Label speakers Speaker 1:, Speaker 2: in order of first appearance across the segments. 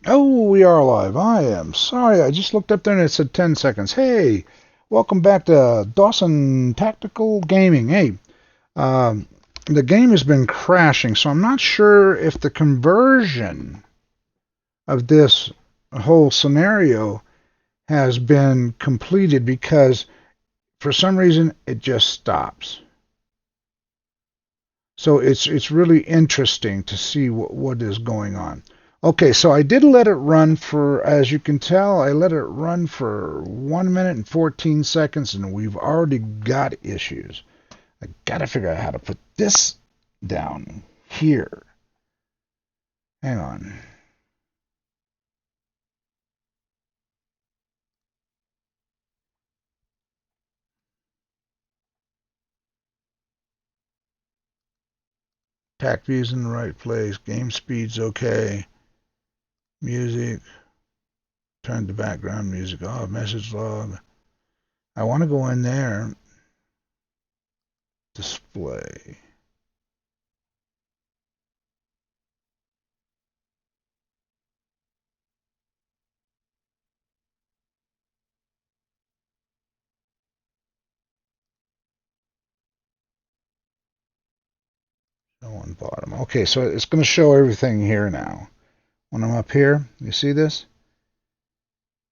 Speaker 1: Oh, we are live. I am sorry. I just looked up there and it said 10 seconds. Hey, welcome back to Dawson Tactical Gaming. Hey, um, the game has been crashing, so I'm not sure if the conversion of this whole scenario has been completed because for some reason it just stops. So it's really interesting to see what is going on. Okay, so I did let it run for, as you can tell, I let it run for 1 minute and 14 seconds, and we've already got issues. I gotta figure out how to put this down here. Hang on. Tac view's in the right place. Game speed's okay. Music. Turn to background music off. Message log. I want to go in there. Display. Show on bottom. Okay, so it's going to show everything here now. When I'm up here, you see this?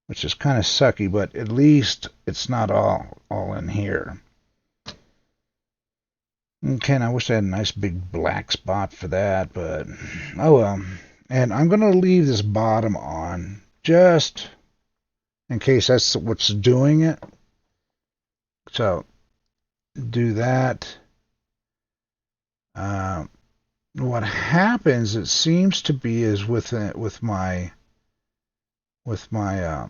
Speaker 1: Which is kind of sucky, but at least it's not all in here. Okay, and I wish I had a nice big black spot for that, but oh well. And I'm going to leave this bottom on just in case that's what's doing it. So do that. Uh, what happens, it seems to be, is with my with my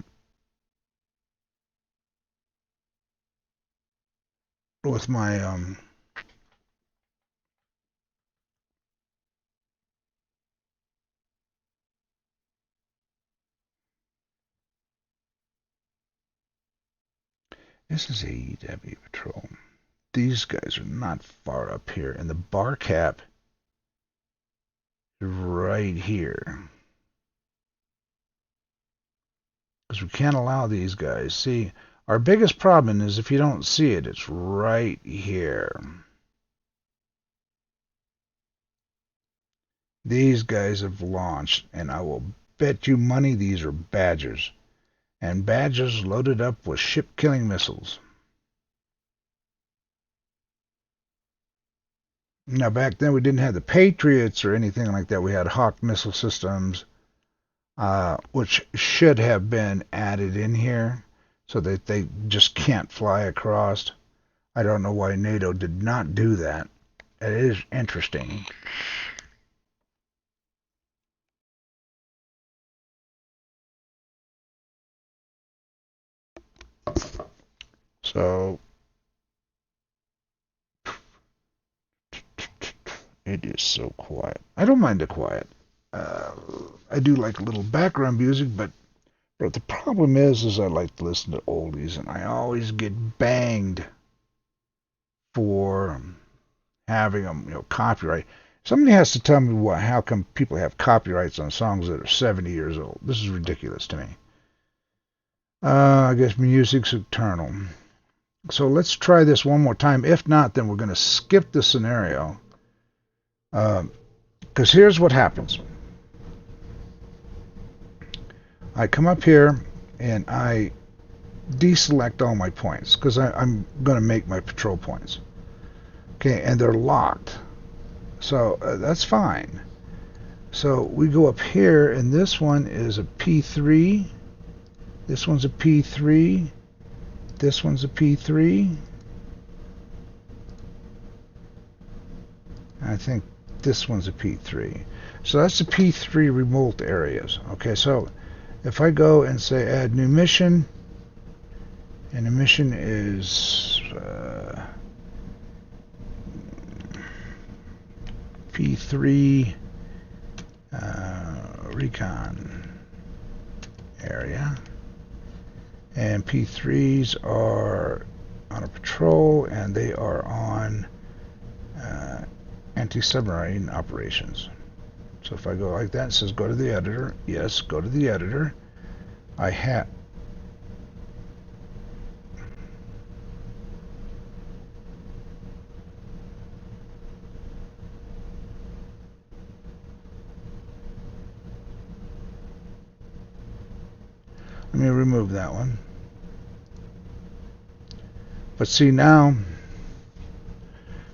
Speaker 1: this is AEW Patrol. These guys are not far up here, and the bar cap is right here. Because we can't allow these guys. See, our biggest problem is if you don't see it, it's right here. These guys have launched, and I will bet you money these are Badgers. And Badgers loaded up with ship-killing missiles. Now, back then we didn't have the Patriots or anything like that. We had Hawk missile systems, which should have been added in here so that they just can't fly across. I don't know why NATO did not do that. It is interesting. So it is so quiet. I don't mind the quiet. Uh, I do like a little background music, but the problem is I like to listen to oldies, and I always get banged for having them, copyright. Somebody has to tell me how come people have copyrights on songs that are 70 years old. This is ridiculous to me. I guess music's eternal. So let's try this one more time. If not, then we're going to skip the scenario. Because here's what happens. I come up here and I deselect all my points because I'm going to make my patrol points. Okay, and they're locked. So that's fine. So we go up here, and this one is a P3. This one's a P3. This one's a P3. I think this one's a P3. So that's the P3 remote areas. Okay, so if I go and say add new mission, and the mission is P3 recon area, and P3s are on a patrol, and they are on anti-submarine operations. So if I go like that, it says go to the editor. Yes, go to the editor. I have... Let me remove that one. But see now,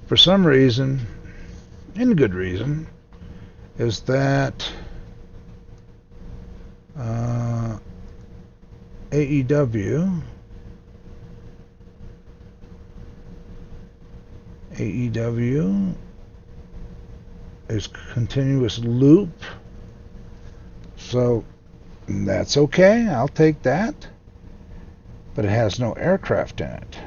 Speaker 1: for some reason, and good reason, is that AEW is continuous loop. So that's okay, I'll take that. But it has no aircraft in it.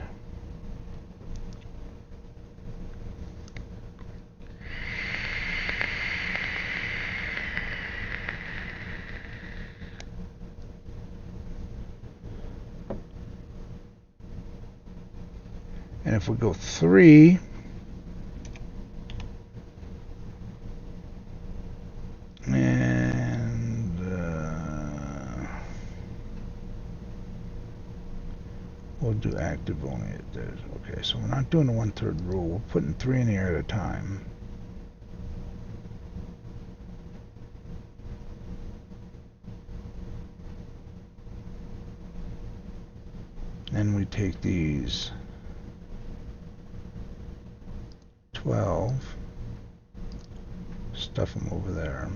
Speaker 1: And if we go 3, and we'll do active only. Okay, so we're not doing the 1/3 rule. We're putting 3 in the air at a time. Then we take these 12, stuff them over there.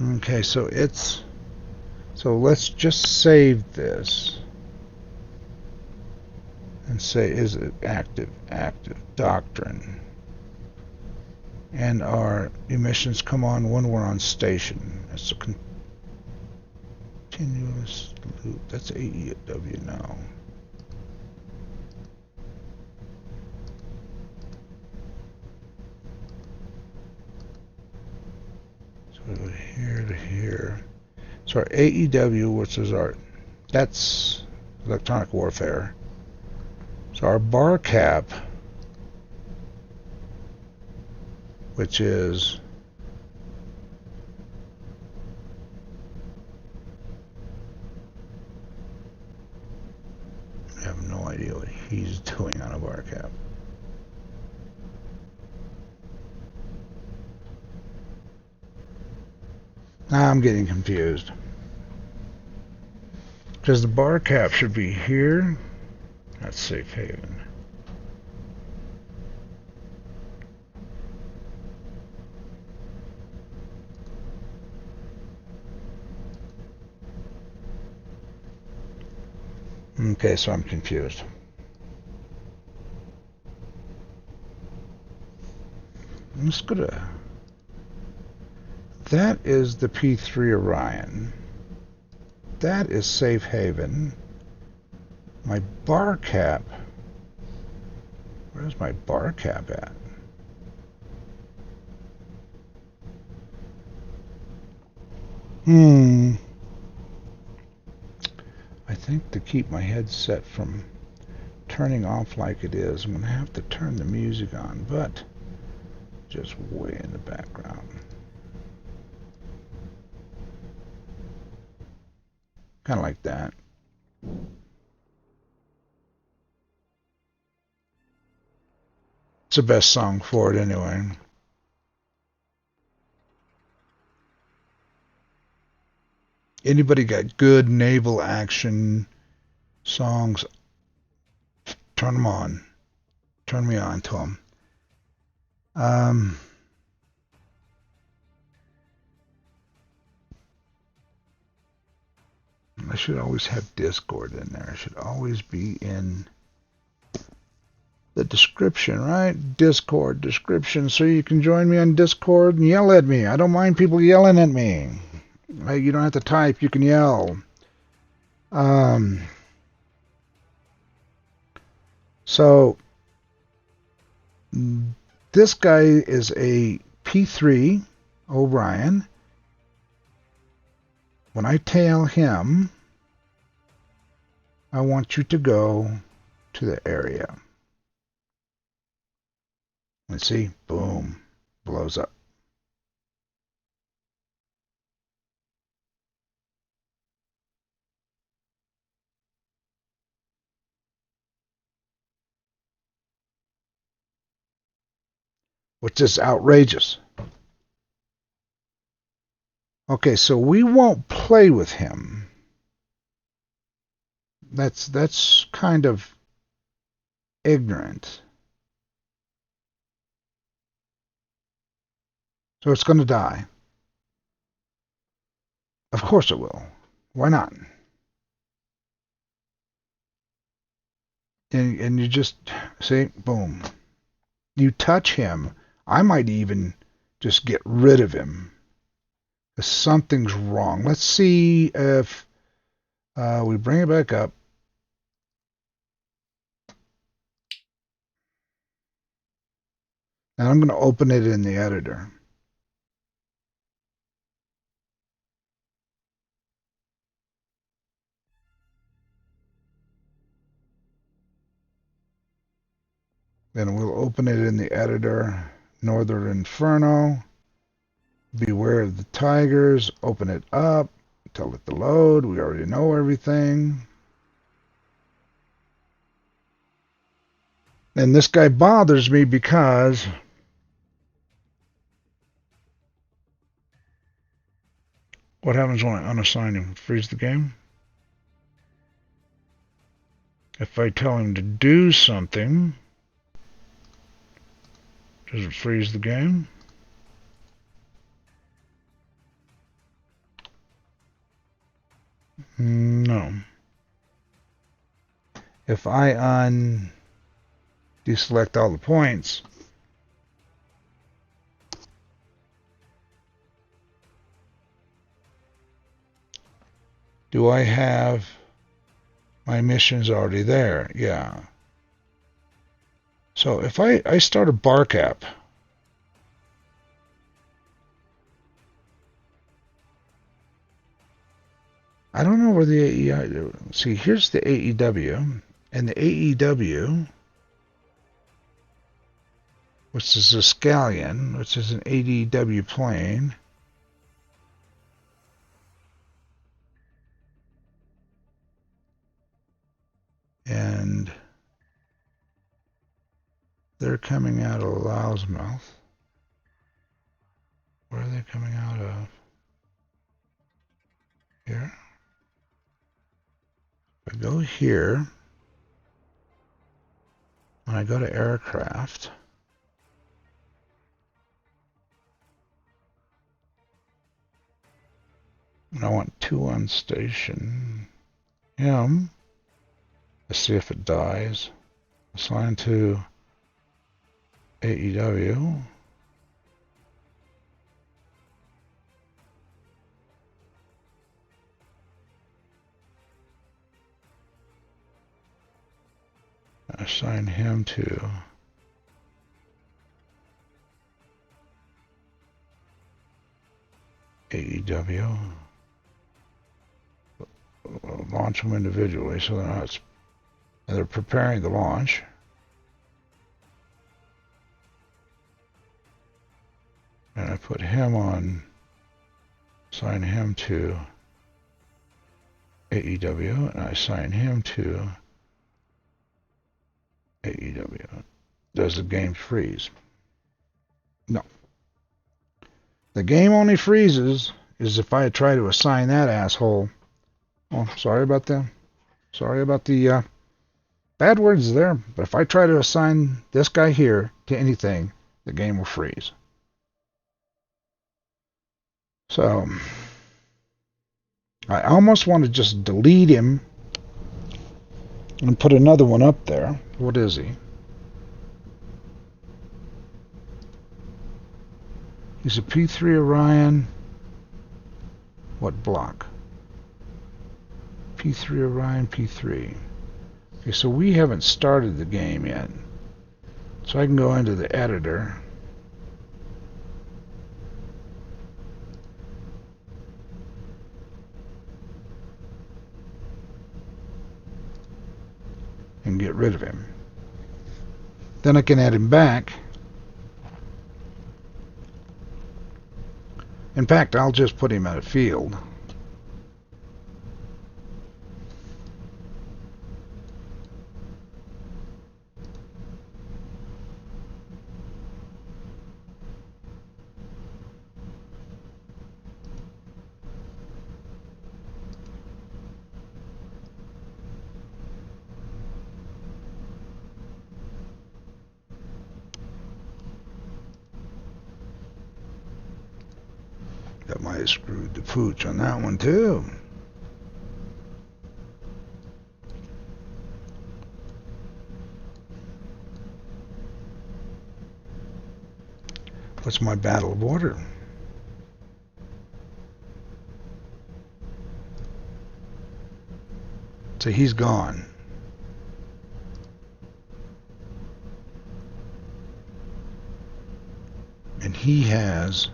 Speaker 1: Okay, so let's just save this and say, is it active doctrine, and our emissions come on when we're on station. It's a continuous loop. That's AEW now. So we go here to here. So our AEW, which is that's electronic warfare. So our bar cap, which is I have no idea what he's doing on a bar cap. Now I'm getting confused. Because the bar cap should be here. That's safe haven. Okay, so I'm confused. I'm just gonna... That is the P3 Orion. That is safe haven. My bar cap. Where's my bar cap at? I think to keep my headset from turning off like it is, I'm going to have to turn the music on, but just way in the background. Kind of like that. It's the best song for it anyway. Anybody got good naval action songs? Turn them on. Turn me on to them. I should always have Discord in there. I should always be in the description, right? Discord description, so you can join me on Discord and yell at me. I don't mind people yelling at me. Right? You don't have to type, you can yell. So this guy is a P3 Orion. when I tell him, I want you to go to the area. And see, boom, blows up. Which is outrageous. Okay, so we won't play with him. That's kind of ignorant. So it's going to die. Of course it will. Why not? And you just see, boom. You touch him. I might even just get rid of him. Because something's wrong. Let's see if we bring it back up. And I'm going to open it in the editor. Then we'll open it in the editor. Northern Inferno. Beware of the tigers. Open it up. Tell it to load. We already know everything. And this guy bothers me because what happens when I unassign him? Freeze the game? If I tell him to do something, does it freeze the game? No. If I deselect all the points, do I have my missions already there? Yeah. So if I start a bark app, I don't know where the AEI... See, here's the AEW, and the AEW, which is a Scallion, which is an AEW plane. And they're coming out of Loudmouth. Where are they coming out of? Here. If I go here, when I go to aircraft, and I want 2 on station, him, let's see if it dies. Assign to AEW. Assign him to AEW. Launch them individually, so they're preparing the launch. And I put him on, assign him to AEW, and I assign him to AEW. Does the game freeze? No. The game only freezes is if I try to assign that asshole. Oh, sorry about that. Sorry about the bad words there. But if I try to assign this guy here to anything, the game will freeze. So I almost want to just delete him and put another one up there. What is he? He's a P3 Orion. What block? P3 Orion, P3. Okay, so we haven't started the game yet. So I can go into the editor. can get rid of him. Then I can add him back. In fact, I'll just put him at a field. That might have screwed the pooch on that one too. What's my battle of order? So he's gone. And he has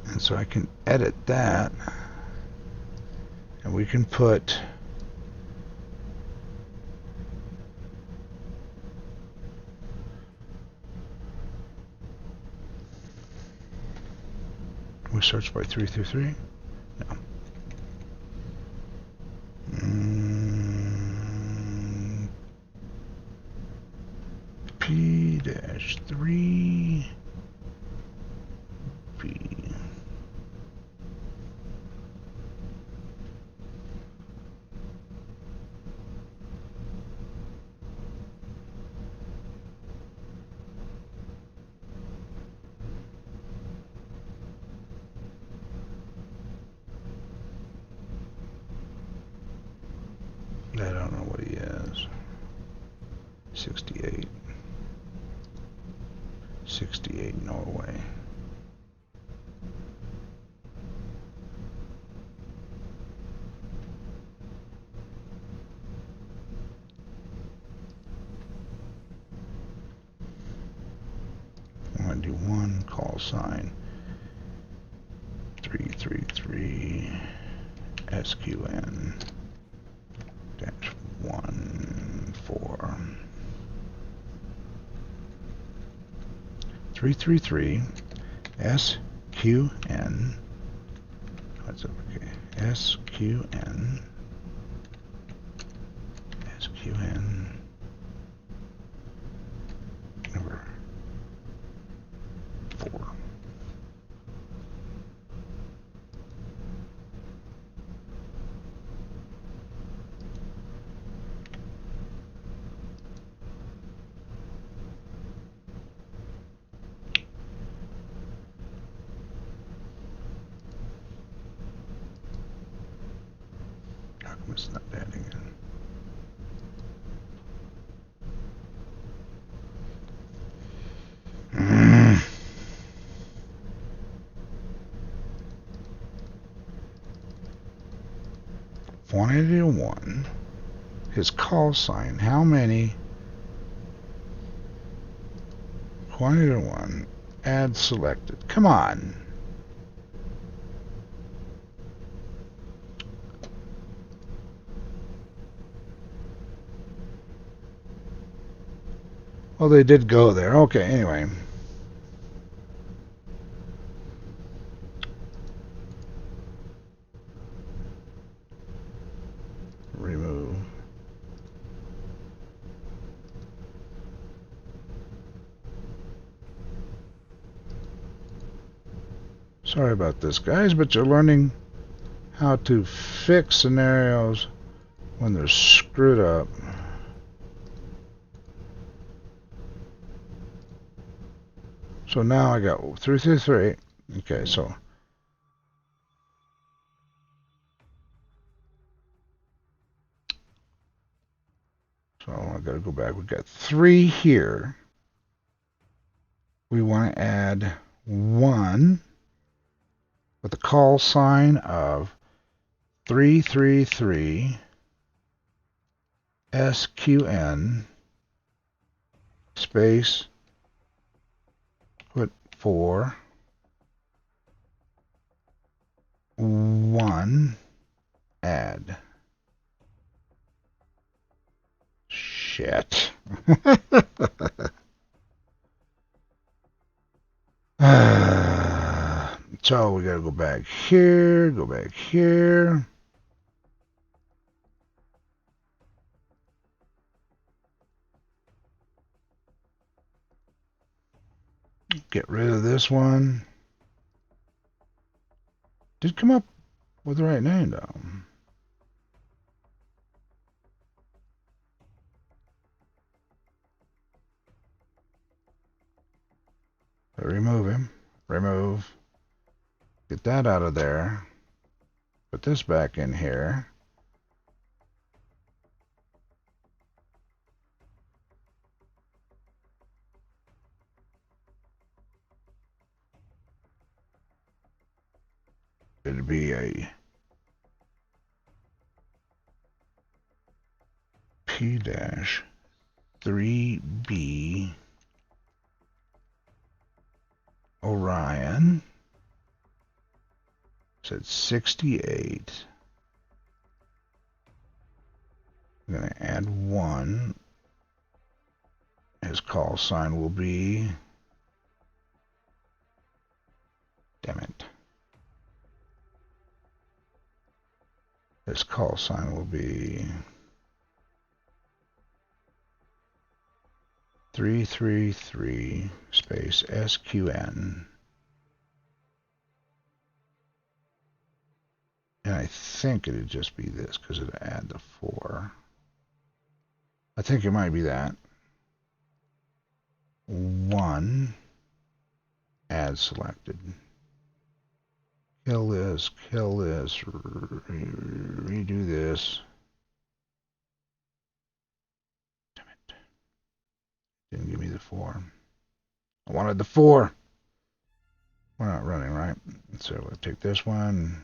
Speaker 1: and so I can edit that, and we can put we search by 333? No. P-3 B. I don't know what he is. 68. 68 Norway. I want to do one call sign. 333 SQN dash 14. 333 SQN. What's up? Okay. SQN number 4. How come it's not adding in? $181. His call sign. How many? 181. Add selected. Come on. Well, they did go there. Okay, anyway. Remove. Sorry about this, guys, but you're learning how to fix scenarios when they're screwed up. So now I got 333. Okay, so I got to go back. We've got 3 here. We want to add 1 with the call sign of 333 SQN space 4, 1, add. Shit. So we gotta go back here, go back here. Get rid of this one. Did come up with the right name though. Remove him. Remove. Get that out of there. Put this back in here. It'd be a P-3B Orion. Said 68. I'm going to add 1. His call sign will be... Damn it. His call sign will be 333 space SQN. And I think it'd just be this because it'd add the 4. I think it might be that. 1, add selected. Kill this, redo this. Damn it. Didn't give me the 4. I wanted the 4. We're not running, right? So we'll take this one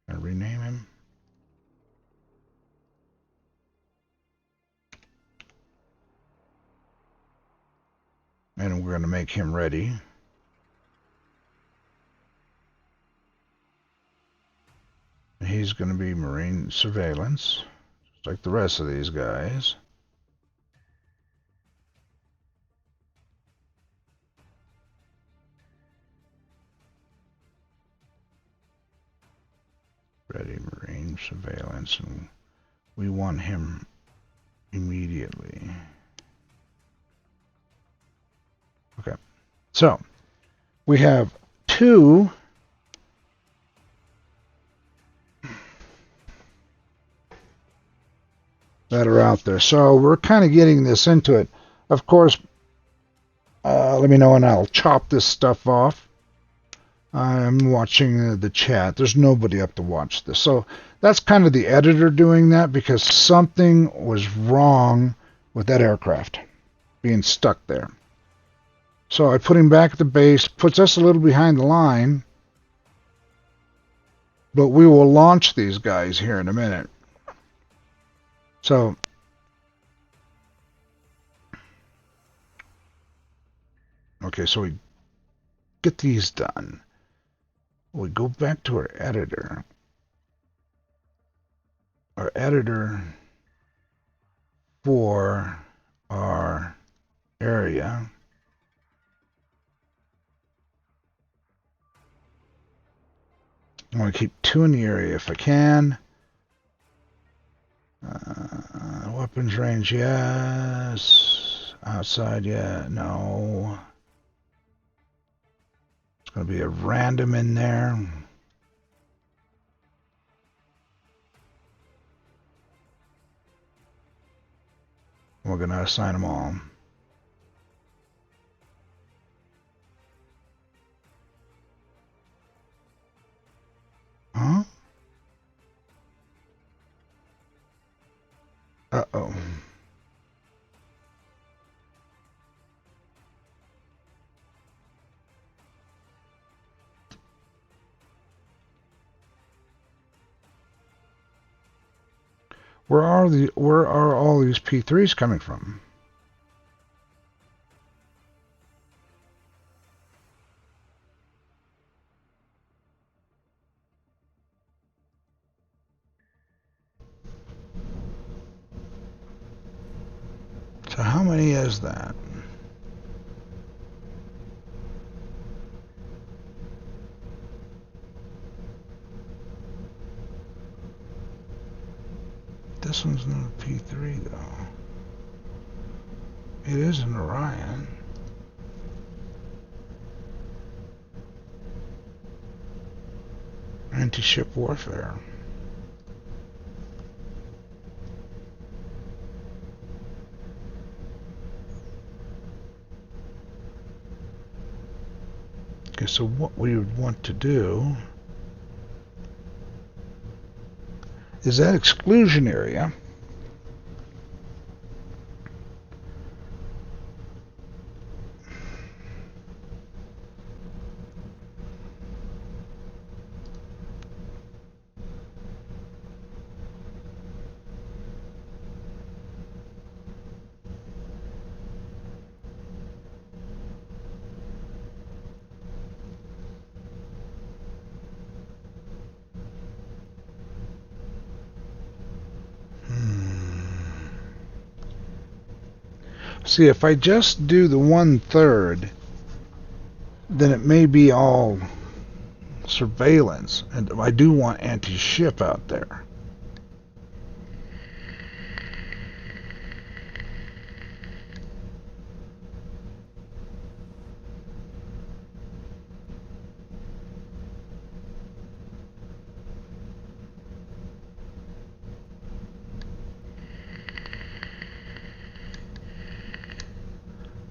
Speaker 1: and rename him. And we're going to make him ready. He's going to be Marine Surveillance, just like the rest of these guys. Ready Marine Surveillance, and we want him immediately. Okay, so we have 2 that are out there. So we're kind of getting this into it. Of course, let me know and I'll chop this stuff off. I'm watching the chat. There's nobody up to watch this. So that's kind of the editor doing that because something was wrong with that aircraft being stuck there. So I put him back at the base, puts us a little behind the line, but we will launch these guys here in a minute. So okay, so we get these done. We go back to our editor. Our editor for our area. I want to keep 2 in the area if I can. Weapons range, yes. Outside, yeah, no. It's going to be a random in there. We're going to assign them all. Huh? Uh-oh. Where are all these P3s coming from? how many is that? This one's not a P3 though. It is an Orion. Anti-ship warfare. Okay, so what we would want to do is that exclusion area. See, if I just do the 1/3, then it may be all surveillance, and I do want anti-ship out there.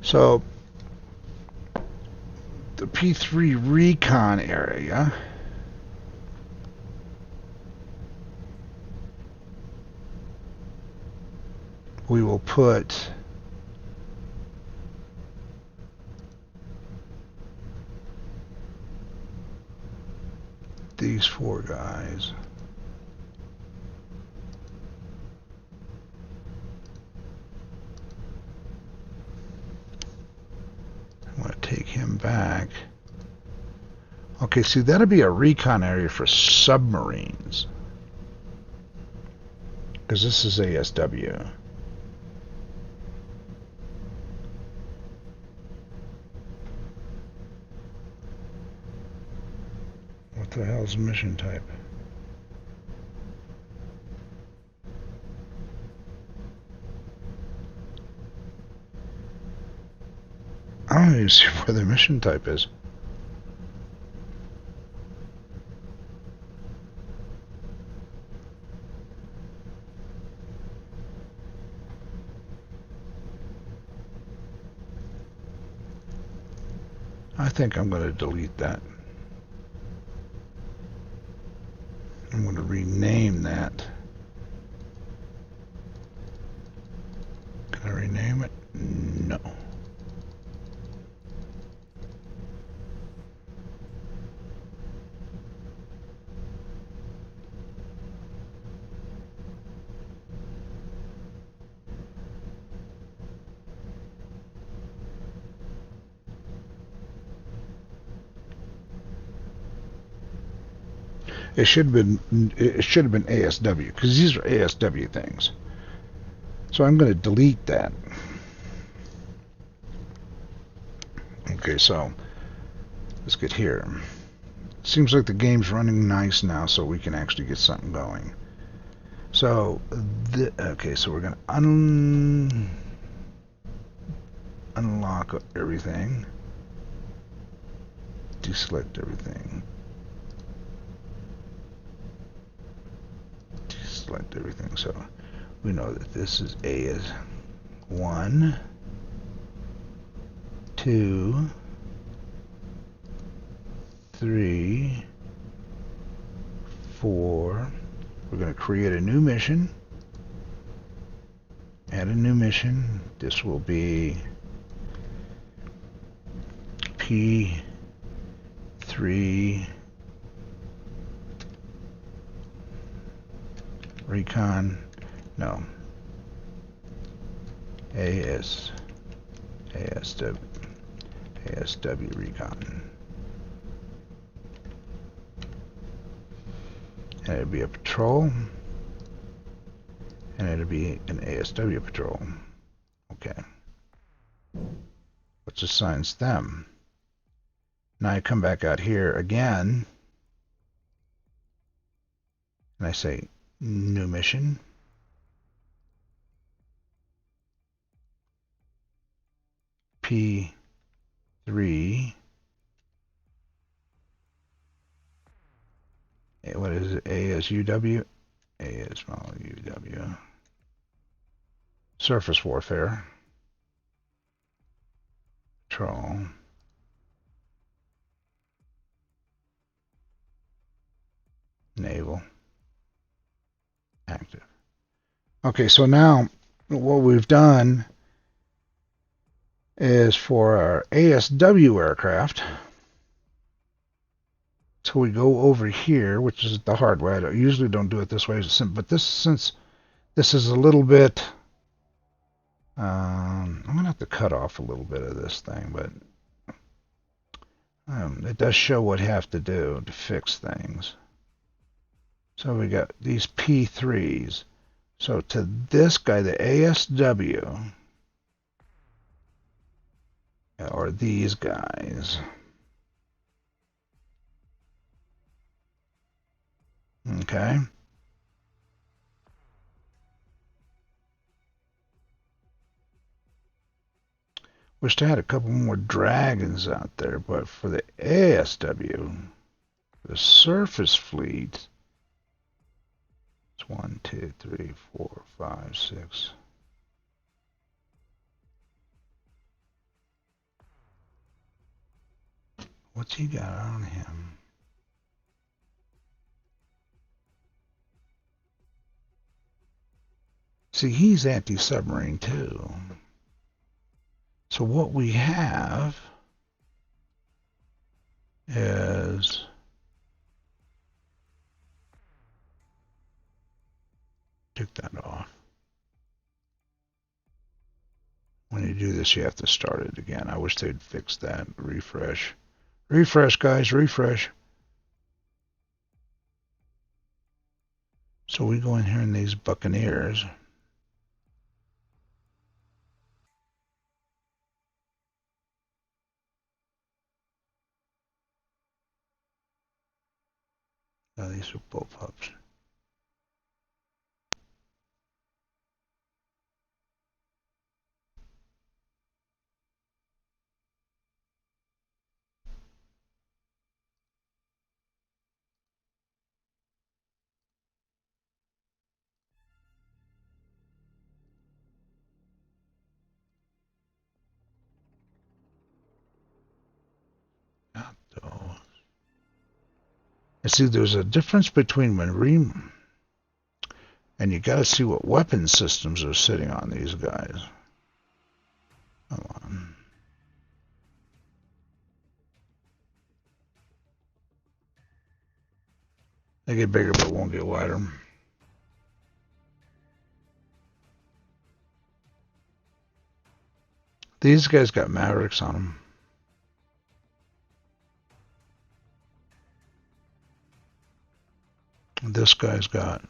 Speaker 1: So the P3 recon area, we will put these 4 guys. I want to take him back. Okay, see, that'll be a recon area for submarines, because this is ASW. What the hell's mission type? I don't even see where the mission type is. I think I'm going to delete that. I'm going to rename that. Can I rename it? No. It should have been ASW, because these are ASW things. So I'm going to delete that. Okay, so let's get here. Seems like the game's running nice now, so we can actually get something going. So, okay, so we're going to unlock everything. Deselect everything. Select everything, so we know that this is A is 1, 2, 3, 4. We're going to create a new mission. Add a new mission. This will be P3 recon, no, ASW recon, and it'll be a patrol, and it'll be an ASW patrol. Okay, which assigns them. Now I come back out here again, and I say new mission. P3. What is it? A is UW? A is small UW. Surface warfare. Control. Naval. Active. Okay, so now what we've done is for our ASW aircraft. So we go over here, which is the hard way. I usually don't do it this way, but since this is a little bit, I'm going to have to cut off a little bit of this thing, but it does show what I have to do to fix things. So we got these P3s. So to this guy, the ASW, or these guys. Okay. Wished I had a couple more dragons out there, but for the ASW, the surface fleet, it's 1, 2, 3, 4, 5, 6. What's he got on him? See, he's anti-submarine too. So what we have is take that off. When you do this, you have to start it again. I wish they'd fix that. Refresh. Refresh, guys, refresh. So we go in here in these Buccaneers. Oh, these are bullpups. Not those. And see, there's a difference between marine, and you got to see what weapon systems are sitting on these guys. Come on. They get bigger but won't get wider. These guys got Mavericks on them. This guy's got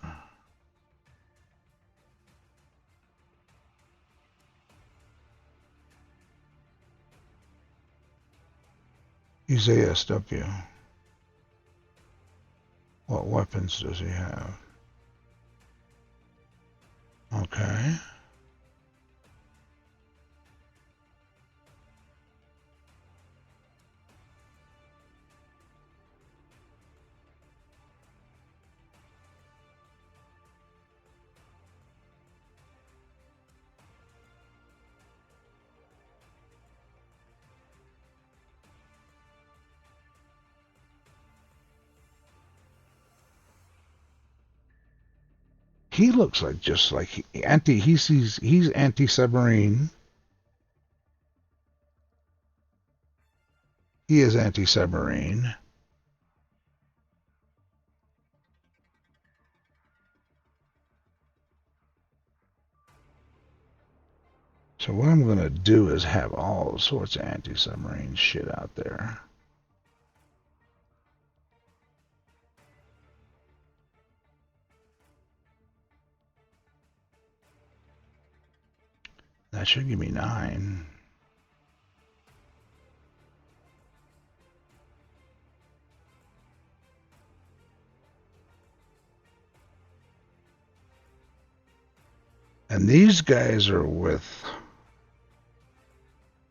Speaker 1: he's ASW. What weapons does he have? Okay. He looks like just like he's anti-submarine. He is anti-submarine. So what I'm going to do is have all sorts of anti-submarine shit out there. That should give me 9. And these guys are with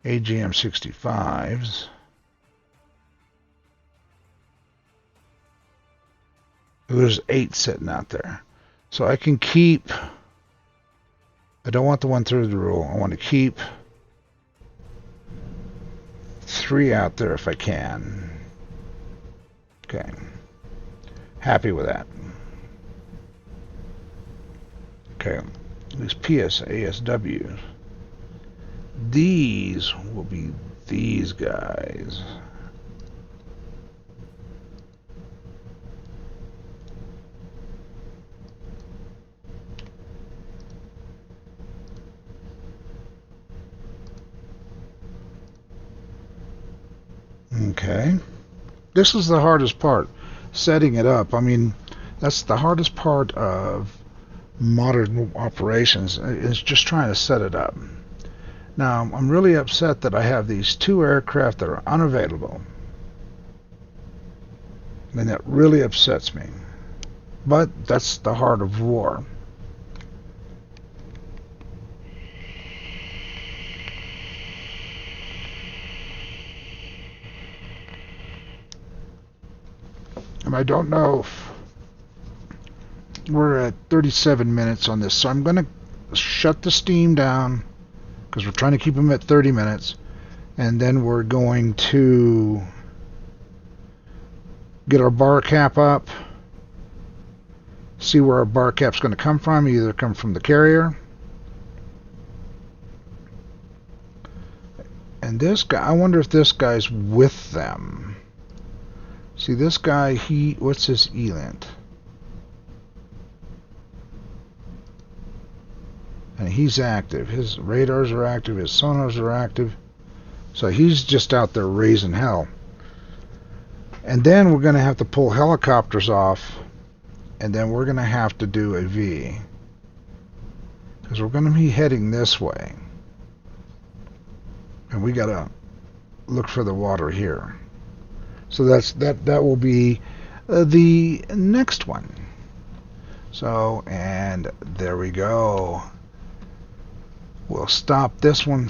Speaker 1: AGM 65s. There's 8 sitting out there. So I can keep... I don't want the 1/3 rule. I want to keep 3 out there if I can. Okay. Happy with that. Okay. These PSASWs. These will be these guys. Okay. This is the hardest part, setting it up. I mean, that's the hardest part of modern operations, is just trying to set it up. Now, I'm really upset that I have these 2 aircraft that are unavailable. And that really upsets me. But that's the heart of war. And I don't know if we're at 37 minutes on this, so I'm going to shut the steam down because we're trying to keep them at 30 minutes, and then we're going to get our bar cap up, see where our bar cap's going to come from, either come from the carrier. And this guy, I wonder if this guy's with them. See, this guy, what's his ELINT? And he's active. His radars are active, his sonars are active. So he's just out there raising hell. And then we're going to have to pull helicopters off, and then we're going to have to do a V. Because we're going to be heading this way. And we got to look for the water here. So that will be the next one. So, and there we go. We'll stop this one.